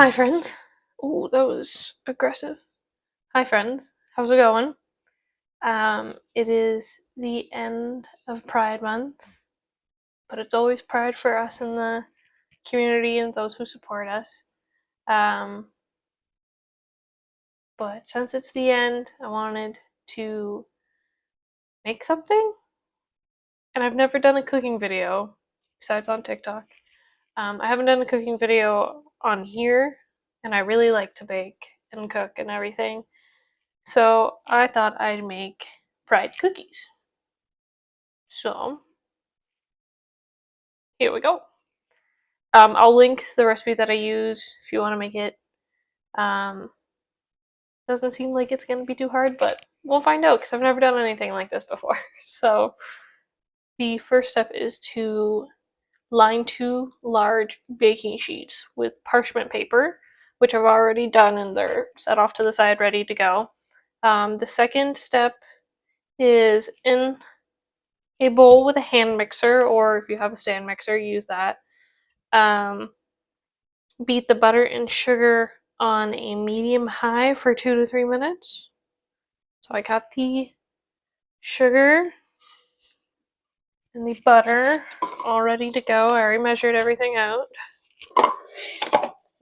Hi, friends. Ooh, that was aggressive. Hi, friends. How's it going? It is the end of Pride Month, but it's always Pride for us in the community and those who support us. Um, but since it's the end, I wanted to make something, and I've never done a cooking video besides on TikTok. I haven't done a cooking video on here, and I really like to bake and cook and everything. So I thought I'd make Pride cookies. So here we go. I'll link the recipe that I use if you want to make it. Doesn't seem like it's going to be too hard, but we'll find out because I've never done anything like this before. So the first step is to line 2 large baking sheets with parchment paper, which I've already done and they're set off to the side ready to go. The second step is in a bowl with a hand mixer, or if you have a stand mixer, use that. Beat the butter and sugar on a medium high for 2 to 3 minutes. So I got the sugar and the butter all ready to go. I already measured everything out.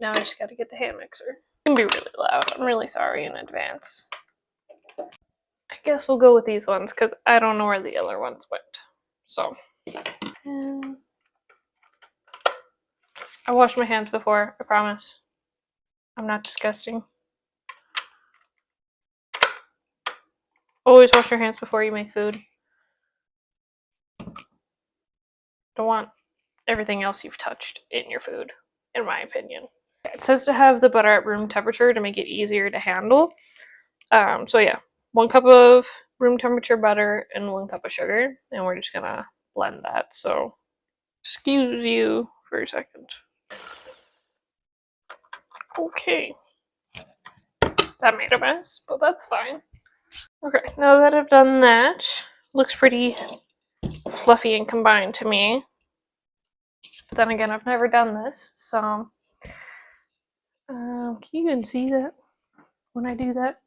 Now I just gotta get the hand mixer. It's gonna be really loud. I'm really sorry in advance. I guess we'll go with these ones because I don't know where the other ones went. So, and I washed my hands before, I promise. I'm not disgusting. Always wash your hands before you make food. Don't want everything else you've touched in your food, in my opinion. It says to have the butter at room temperature to make it easier to handle. So yeah, 1 cup of room temperature butter and 1 cup of sugar, and we're just gonna blend that. So excuse you for a second. Okay, that made a mess, but that's fine. Okay, now that I've done that, looks pretty fluffy and combined to me. But then again, I've never done this, so you can see that when I do that.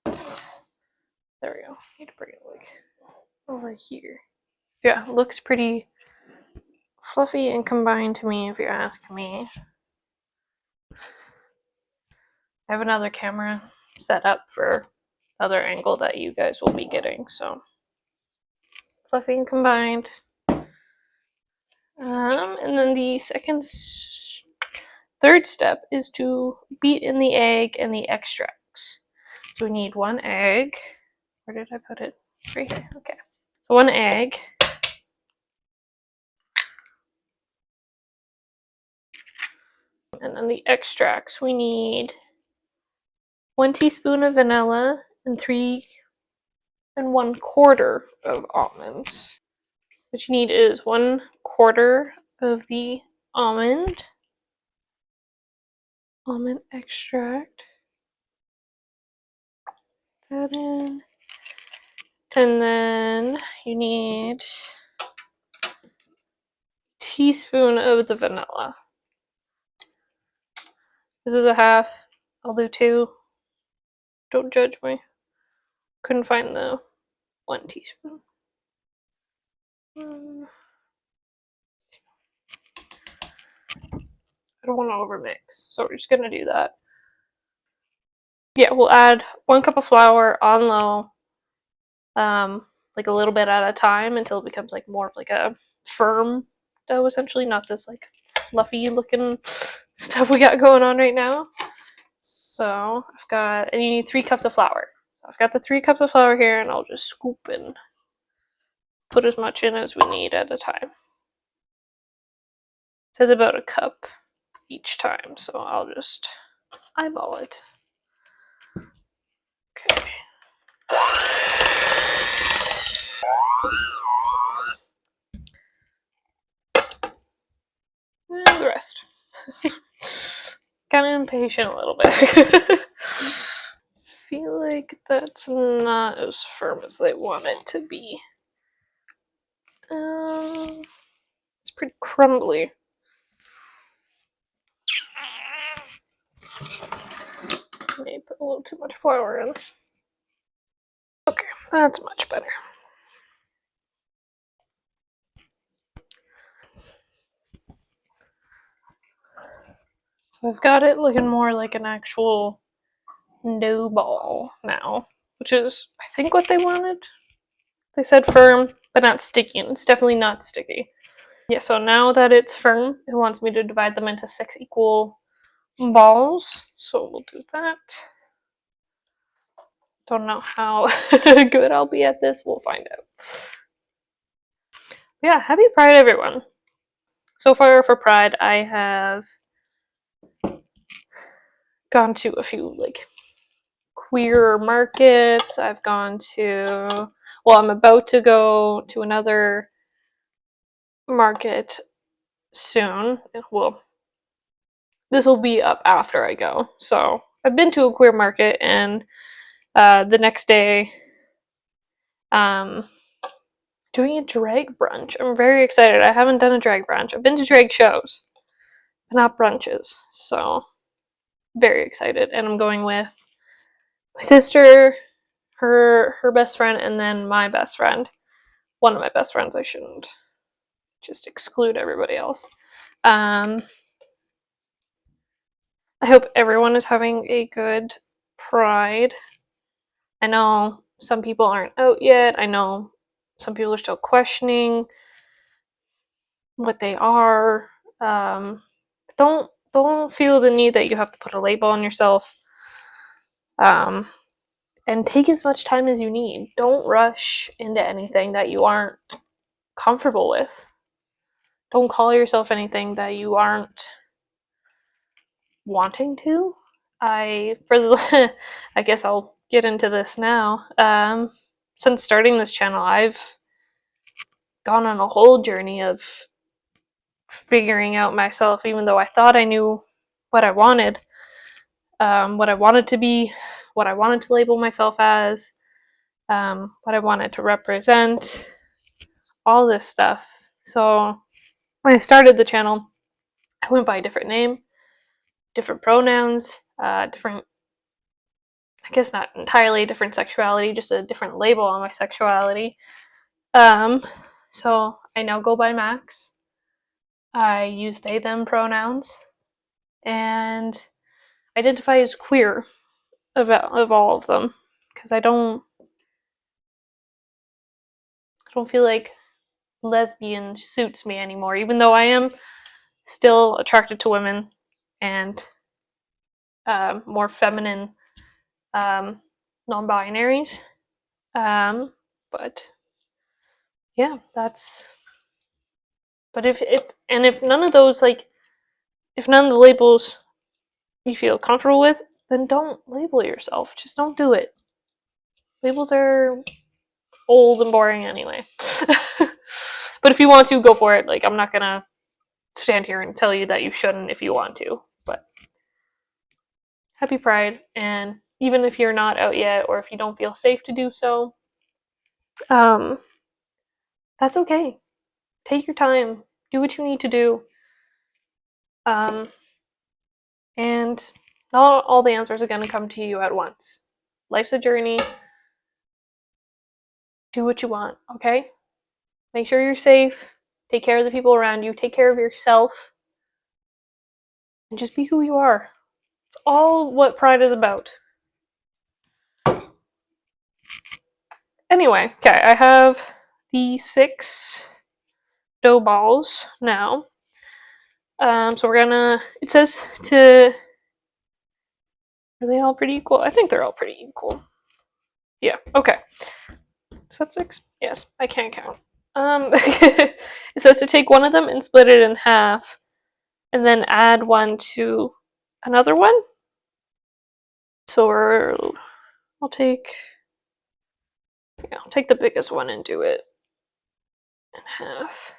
There we go. Need to bring it like over here. Yeah, looks pretty fluffy and combined to me, if you ask me. I have another camera set up for the other angle that you guys will be getting, so fluffy and combined. And then the third step is to beat in the egg and the extracts. So we need 1 egg. Where did I put it? Right here. Okay. So 1 egg. And then the extracts, we need 1 teaspoon of vanilla and 3 1/4 of almonds. What you need is 1/4 of the almond extract. That in. And then you need a teaspoon of the vanilla. This is a half. I'll do 2. Don't judge me. Couldn't find the 1 teaspoon. I don't want to overmix, so we're just gonna do that. Yeah, we'll add 1 cup of flour on low, like a little bit at a time until it becomes like more of like a firm dough, essentially, not this like fluffy looking stuff we got going on right now. So and you need 3 cups of flour. So I've got the 3 cups of flour here, and I'll just scoop and put as much in as we need at a time. It says about a cup each time, so I'll just eyeball it. Okay. And the rest. Kind of impatient a little bit. Feel like that's not as firm as they want it to be. It's pretty crumbly. May put a little too much flour in. Okay, that's much better. So I've got it looking more like an actual dough ball now, which is, I think, what they wanted. They said firm, but not sticky, and it's definitely not sticky. Yeah, so now that it's firm, it wants me to divide them into 6 equal balls, so we'll do that. Don't know how good I'll be at this, we'll find out. Yeah, happy Pride, everyone. So far for Pride, I have gone to a few, like, queer markets. I've gone to, well, I'm about to go to another market soon. Well, this will be up after I go. So I've been to a queer market, and the next day, doing a drag brunch. I'm very excited. I haven't done a drag brunch. I've been to drag shows, but not brunches. So very excited, and I'm going with my sister, her best friend, and then my best friend. One of my best friends. I shouldn't just exclude everybody else. I hope everyone is having a good Pride. I know some people aren't out yet. I know some people are still questioning what they are. Don't feel the need that you have to put a label on yourself. And take as much time as you need. Don't rush into anything that you aren't comfortable with. Don't call yourself anything that you aren't wanting to. I guess I'll get into this now. Since starting this channel, I've gone on a whole journey of figuring out myself, even though I thought I knew what I wanted, what I wanted to be, what I wanted to label myself as, what I wanted to represent, all this stuff. So when I started the channel, I went by a different name, different pronouns, different, I guess not entirely different sexuality, just a different label on my sexuality. So I now go by Max. I use they, them pronouns, and identify as queer of all of them, because I don't feel like lesbian suits me anymore, even though I am still attracted to women and more feminine non-binaries. But yeah, that's. But if none of those, like, if none of the labels you feel comfortable with, then don't label yourself. Just don't do it. Labels are old and boring anyway. But if you want to, go for it. Like, I'm not gonna stand here and tell you that you shouldn't if you want to. But happy Pride, and even if you're not out yet, or if you don't feel safe to do so, that's okay. Take your time. Do what you need to do. And not all the answers are going to come to you at once. Life's a journey. Do what you want, okay? Make sure you're safe. Take care of the people around you. Take care of yourself. And just be who you are. It's all what Pride is about. Anyway, okay, I have the 6 dough balls now. So we're gonna, it says to, are they all pretty equal? I think they're all pretty equal. Yeah, okay. So that's 6, yes, I can't count. It says to take one of them and split it in half, and then add one to another one. So I'll take the biggest one and do it in half.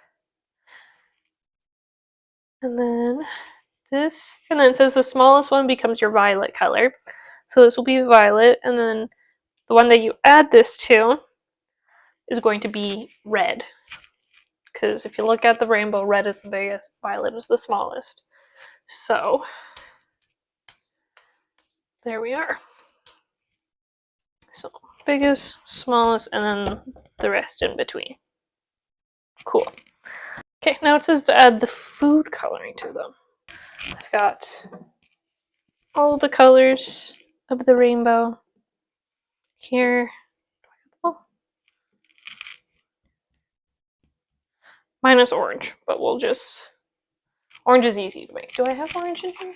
And then this, and then it says the smallest one becomes your violet color. So this will be violet, and then the one that you add this to is going to be red. Because if you look at the rainbow, red is the biggest, violet is the smallest. So there we are. So biggest, smallest, and then the rest in between. Cool. Okay, now it says to add the food coloring to them. I've got all the colors of the rainbow here. Oh, minus orange, but we'll just... Orange is easy to make. Do I have orange in here?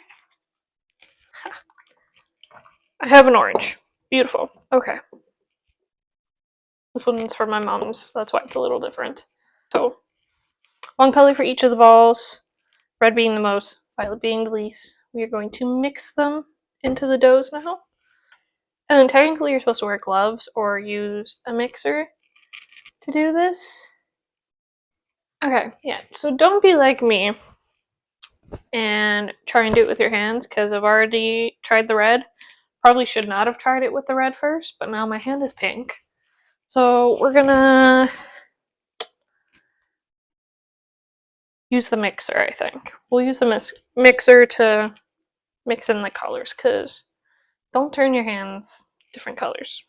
I have an orange. Beautiful. Okay. This one's for my mom's, so that's why it's a little different. So, one color for each of the balls, red being the most, violet being the least. We are going to mix them into the doughs now. And then technically you're supposed to wear gloves or use a mixer to do this. Okay, yeah, so don't be like me and try and do it with your hands, because I've already tried the red. Probably should not have tried it with the red first, but now my hand is pink. So we're gonna use the mixer, I think. We'll use the mixer to mix in the colors, because don't turn your hands different colors.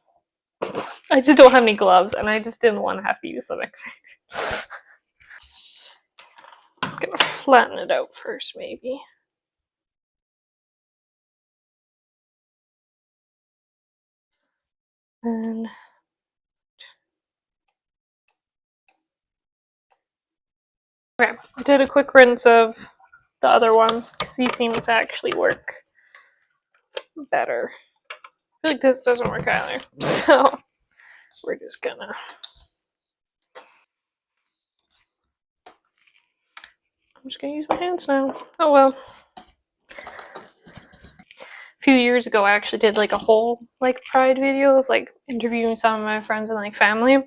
I just don't have any gloves, and I just didn't want to have to use the mixer. I'm gonna flatten it out first, maybe. Then okay, I did a quick rinse of the other one because these seems to actually work better. I feel like this doesn't work either, so we're just gonna... I'm just gonna use my hands now. Oh well. A few years ago, I actually did like a whole like Pride video of like interviewing some of my friends and like family.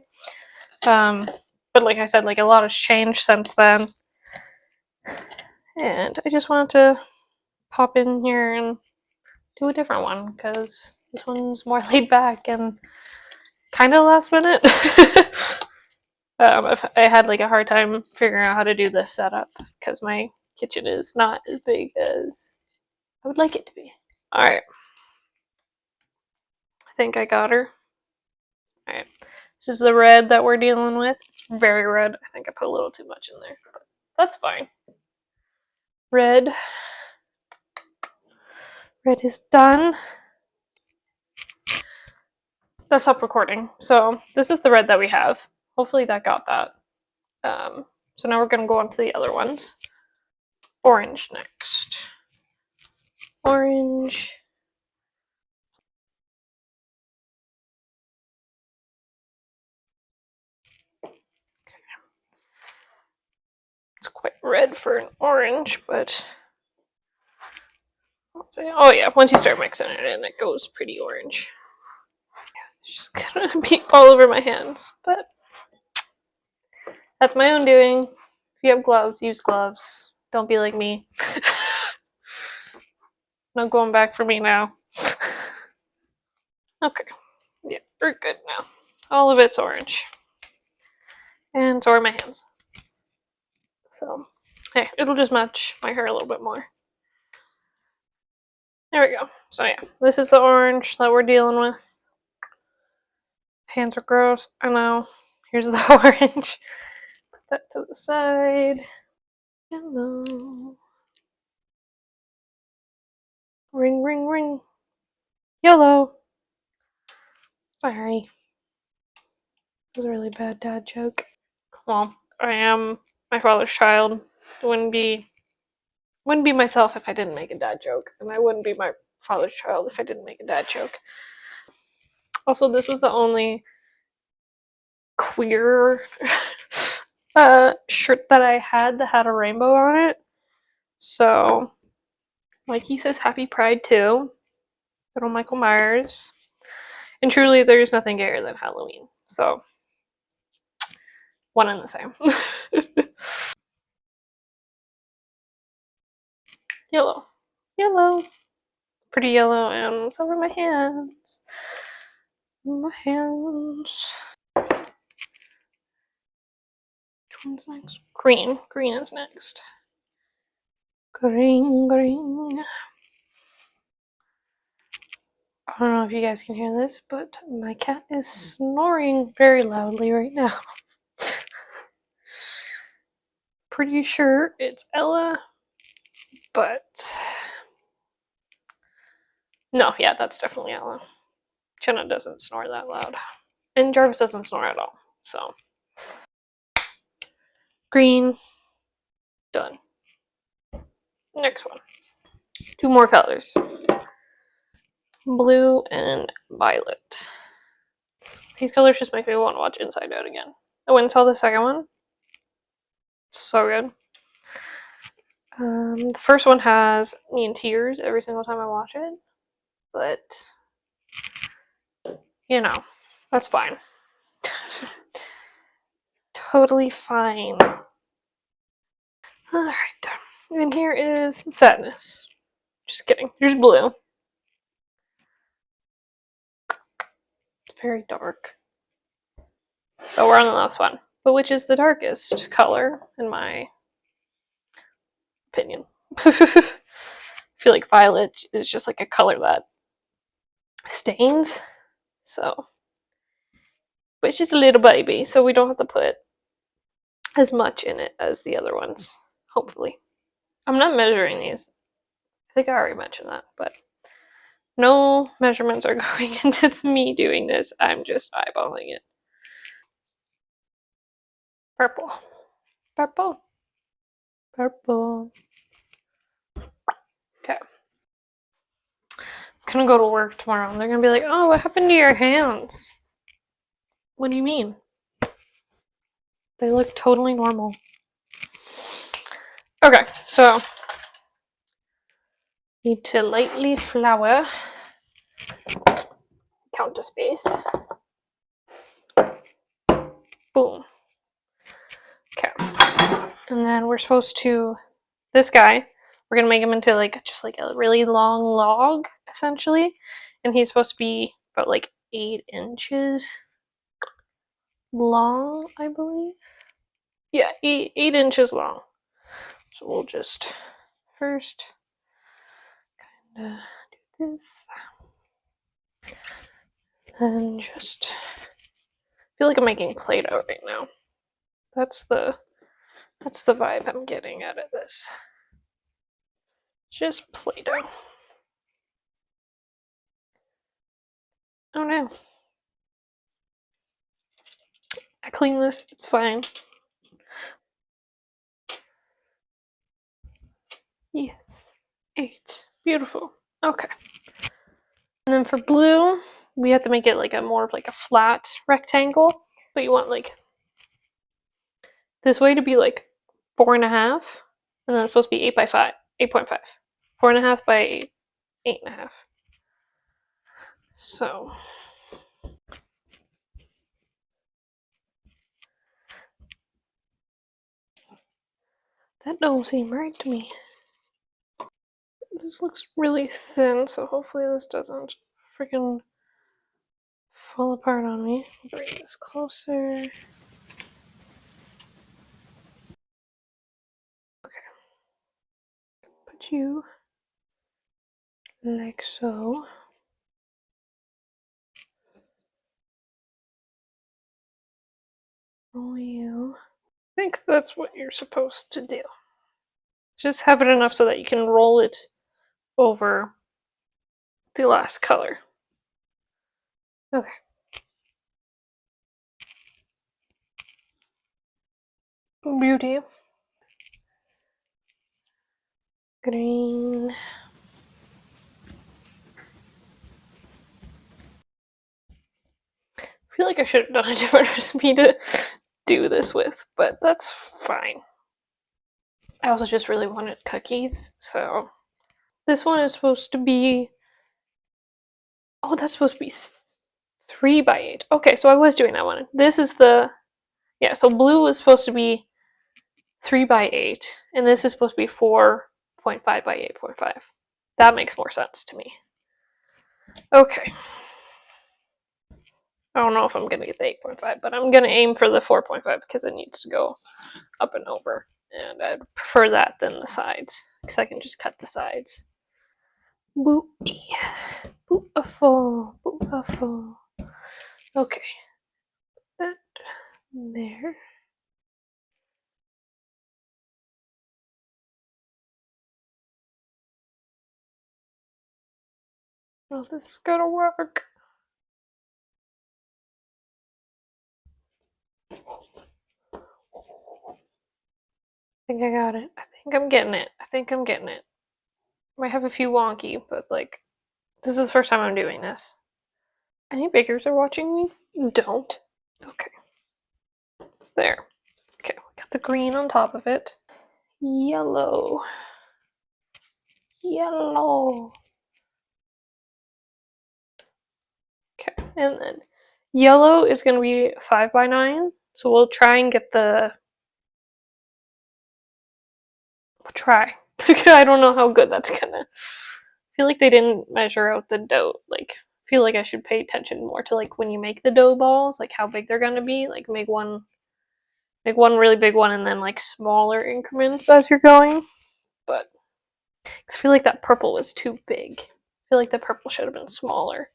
But like I said, like a lot has changed since then, and I just wanted to pop in here and do a different one because this one's more laid back and kind of last minute. I had like a hard time figuring out how to do this setup because my kitchen is not as big as I would like it to be. Alright. I think I got her. Alright. This is the red that we're dealing with. It's very red. I think I put a little too much in there. But that's fine. Red. Red is done. That's up recording. So this is the red that we have. Hopefully that got that. So now we're going to go on to the other ones. Orange next. Orange. It's quite red for an orange, but oh yeah, once you start mixing it in, it goes pretty orange. It's just gonna be all over my hands, but that's my own doing. If you have gloves, use gloves. Don't be like me. No going back for me now. Okay, yeah, we're good now. All of it's orange. And so are my hands. So, hey, it'll just match my hair a little bit more. There we go. So yeah, this is the orange that we're dealing with. Hands are gross, I know. Here's the orange. Put that to the side. Yellow. Ring, ring, ring. Yellow. Sorry. That was a really bad dad joke. Well, I am my father's child. Wouldn't be myself if I didn't make a dad joke, and I wouldn't be my father's child if I didn't make a dad joke. Also, this was the only queer shirt that I had that had a rainbow on it. So, like he says, Happy Pride too. Little Michael Myers. And truly, there's nothing gayer than Halloween. So, one and the same. Yellow. Yellow. Pretty yellow, and so are my hands. My hands. Which one's next? Green. Green is next. Green, green. I don't know if you guys can hear this, but my cat is snoring very loudly right now. Pretty sure it's Ella, but no, yeah, that's definitely Ella. Jenna doesn't snore that loud. And Jarvis doesn't snore at all, so. Green. Done. Next one. 2 more colors. Blue and violet. These colors just make me want to watch Inside Out again. I went and saw the second one. So good. The first one has me in tears every single time I watch it, but you know, that's fine. Totally fine. Alright, and here is Sadness. Just kidding. Here's Blue. It's very dark. But we're on the last one. But which is the darkest color, in my opinion? I feel like violet is just like a color that stains. So, but it's just a little baby, so we don't have to put as much in it as the other ones, hopefully. I'm not measuring these. I think I already mentioned that, but no measurements are going into me doing this. I'm just eyeballing it. Purple. Purple. Purple. Okay. I'm gonna go to work tomorrow and they're gonna be like, oh, what happened to your hands? What do you mean? They look totally normal. Okay, so need to lightly flour. Count to space. Boom. Okay. And then we're supposed to, this guy, we're gonna make him into like just like a really long log, essentially. And he's supposed to be about like 8 inches long, I believe. Yeah, 8 inches long. So we'll just first kind of do this. Then just feel like I'm making Play-Doh right now. That's the vibe I'm getting out of this. Just Play-Doh. Oh no. I clean this, it's fine. Yes. 8. Beautiful. Okay. And then for blue, we have to make it like a more of like a flat rectangle. But you want like this way to be like 4.5. And then it's supposed to be 8 by 5. 8.5. 4.5 by 8.5. So that don't seem right to me. This looks really thin, so hopefully this doesn't freaking fall apart on me. Bring this closer. Okay. Put you like so. Roll you. I think that's what you're supposed to do. Just have it enough so that you can roll it over the last color. Okay. Beauty. Green. I feel like I should have done a different recipe to do this with, but that's fine. I also just really wanted cookies, so this one is supposed to be, oh, that's supposed to be 3 by 8. Okay, so I was doing that one. This is the, yeah, so blue is supposed to be 3 by 8, and this is supposed to be 4.5 by 8.5. That makes more sense to me. Okay. I don't know if I'm going to get the 8.5, but I'm going to aim for the 4.5 because it needs to go up and over. And I'd prefer that than the sides because I can just cut the sides. Boop. Beautiful, beautiful. Okay, that there. Well, this is gonna work. I think I got it. I think I'm getting it. I think I'm getting it. Might have a few wonky, but like, this is the first time I'm doing this. Any bakers are watching me? Don't. Okay. There. Okay, we got the green on top of it. Yellow. Yellow. Okay, and then yellow is going to be 5x9. So we'll try and get the. We'll try. I don't know how good that's gonna. I feel like they didn't measure out the dough. Like, I feel like I should pay attention more to like when you make the dough balls, like how big they're gonna be. Like make one really big one, and then like smaller increments as you're going. But I feel like that purple was too big. I feel like the purple should have been smaller.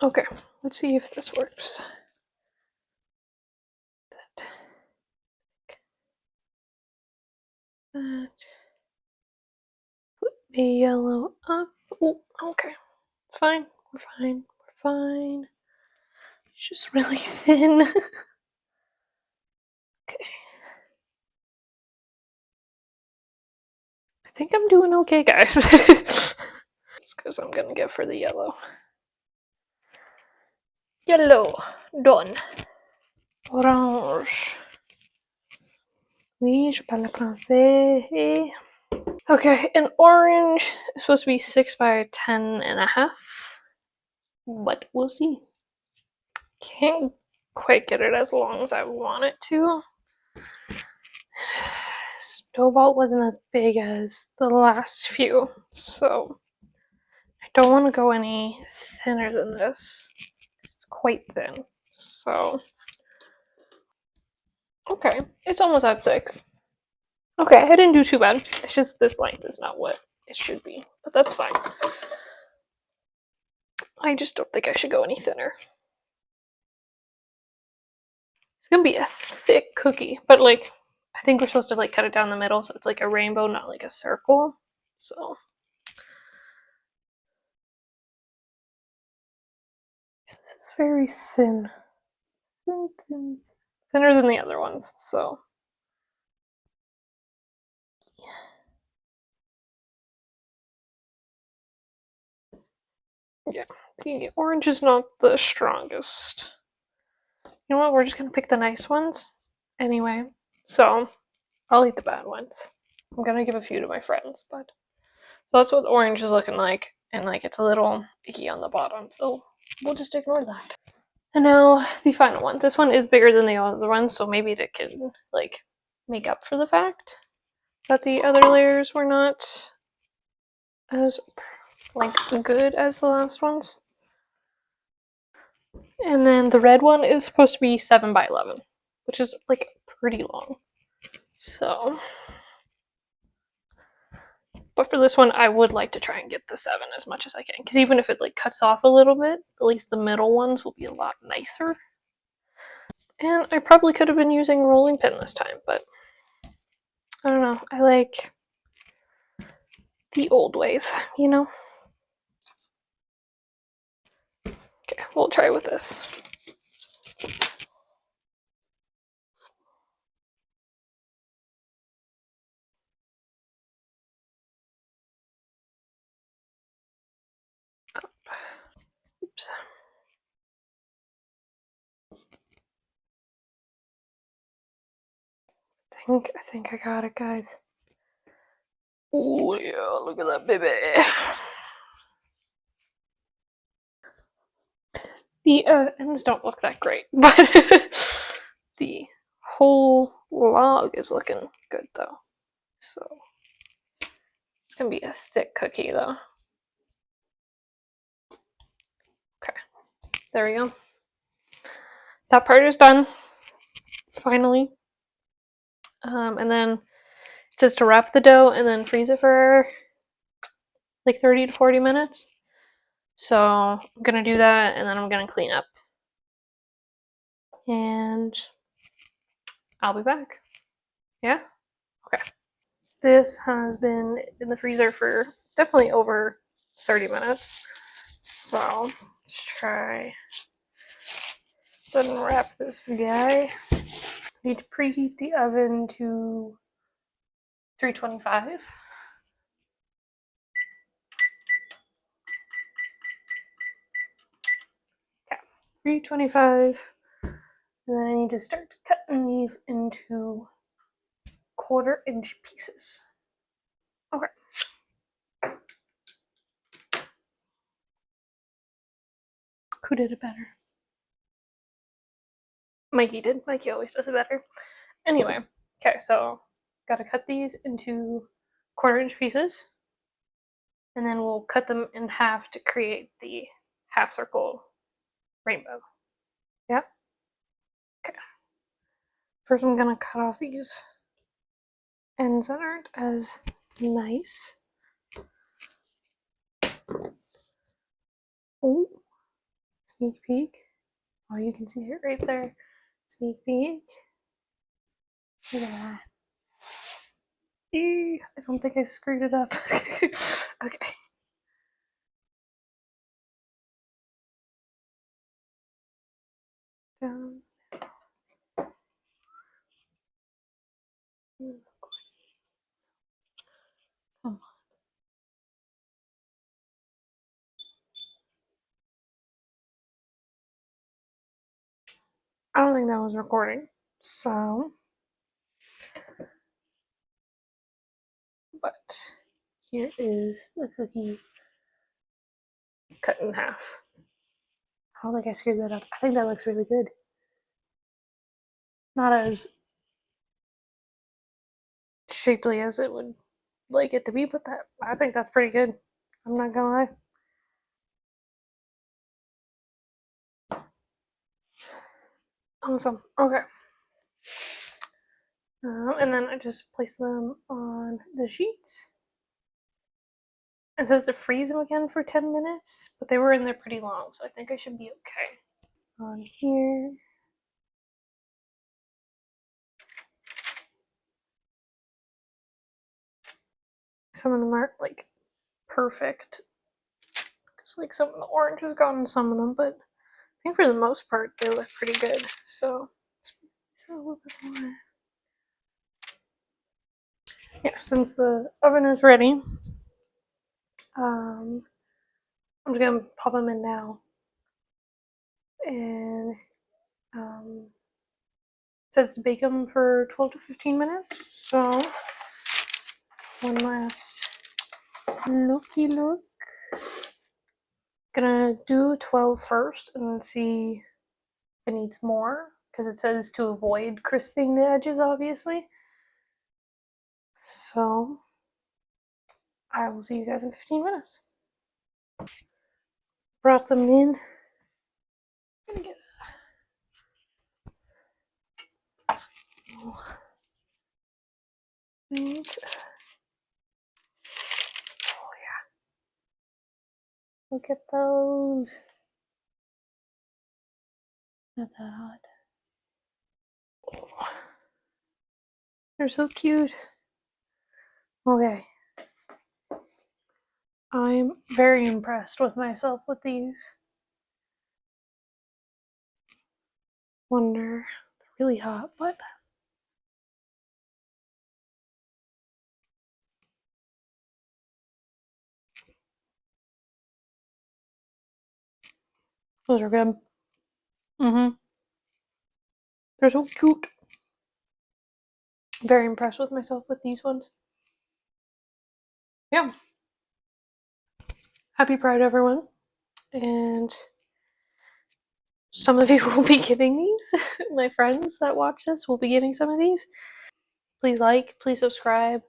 Okay, let's see if this works. That. Put the yellow up. Oh, okay. It's fine. We're fine. We're fine. It's just really thin. Okay. I think I'm doing okay, guys. Just because I'm gonna go for the yellow. Yellow. Done. Orange. Oui, je parle français. Okay, and orange is supposed to be 6x10.5. But we'll see. Can't quite get it as long as I want it to. Snowball wasn't as big as the last few, so I don't want to go any thinner than this. It's quite thin. So, okay, it's almost at 6. Okay, I didn't do too bad. It's just this length is not what it should be, but that's fine. I just don't think I should go any thinner. It's gonna be a thick cookie, but like, I think we're supposed to like cut it down the middle so it's like a rainbow, not like a circle. So this is very thin. Thin, thin. Thinner than the other ones, so. Yeah, the orange is not the strongest. You know what, we're just gonna pick the nice ones anyway. So, I'll eat the bad ones. I'm gonna give a few to my friends, but. So that's what the orange is looking like, and like it's a little icky on the bottom, so we'll just ignore that. And now the final one. This one is bigger than the other one, so maybe it can like make up for the fact that the other layers were not as like good as the last ones. And then the red one is supposed to be 7x11, which is like pretty long. So, but for this one, I would like to try and get the 7 as much as I can, because even if it like cuts off a little bit, at least the middle ones will be a lot nicer. And I probably could have been using a rolling pin this time, but I don't know. I like the old ways, you know? Okay, we'll try with this. Oops. I think I got it, guys. Oh yeah, look at that baby. The ends don't look that great, but the whole log is looking good though. So it's gonna be a thick cookie though. Okay, there we go. That part is done. Finally. And then it says to wrap the dough and then freeze it for like 30 to 40 minutes. So I'm gonna do that and then I'm gonna clean up. And I'll be back. Yeah? Okay. This has been in the freezer for definitely over 30 minutes. So let's try to unwrap this guy. Need to preheat the oven to 325. Okay, 325. And then I need to start cutting these into 1/4-inch pieces. Okay. Who did it better? Mikey did. Mikey always does it better. Anyway, okay, so gotta cut these into 1/4-inch pieces. And then we'll cut them in half to create the half circle rainbow. Yep. Okay. First I'm gonna cut off these ends that aren't as nice. Oh, sneak peek. Oh, you can see it right there. Sneak peek. Look at that. Eee, I don't think I screwed it up. Okay. Down. Come on. I don't think that was recording. So, but here is the cookie cut in half. I don't think I screwed that up. I think that looks really good. Not as shapely as it would like it to be, but that I think that's pretty good. I'm not gonna lie. Awesome. Okay. And then I just place them on the sheets. It says to freeze them again for 10 minutes, but they were in there pretty long, so I think I should be okay. On here. Some of them aren't like perfect. Because like some of the orange has gone in some of them, but I think for the most part they look pretty good. So let's a little bit more. Yeah, since the oven is ready, I'm just gonna pop them in now. And it says to bake them for 12 to 15 minutes. So one last looky look. Gonna do 12 first and then see if it needs more because it says to avoid crisping the edges, obviously. So I will see you guys in 15 minutes. Brought them in. Gonna get right. Oh yeah. Look at those. Not that hot. Oh, they're so cute. Okay. I'm very impressed with myself with these. Wonder, they're really hot, but those are good. They're so cute. Very impressed with myself with these ones. Yeah. Happy Pride, everyone. And some of you will be getting these. My friends that watch this will be getting some of these. Please like, please subscribe.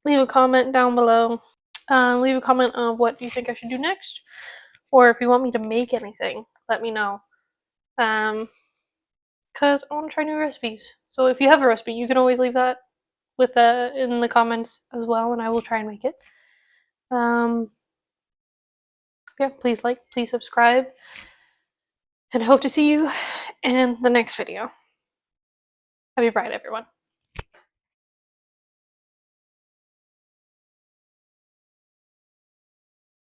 Leave a comment down below. Leave a comment on what you think I should do next. Or if you want me to make anything, let me know. Because I want to try new recipes. So if you have a recipe, you can always leave that with in the comments as well, and I will try and make it. Yeah, please like, please subscribe, and hope to see you in the next video. Happy Pride, everyone.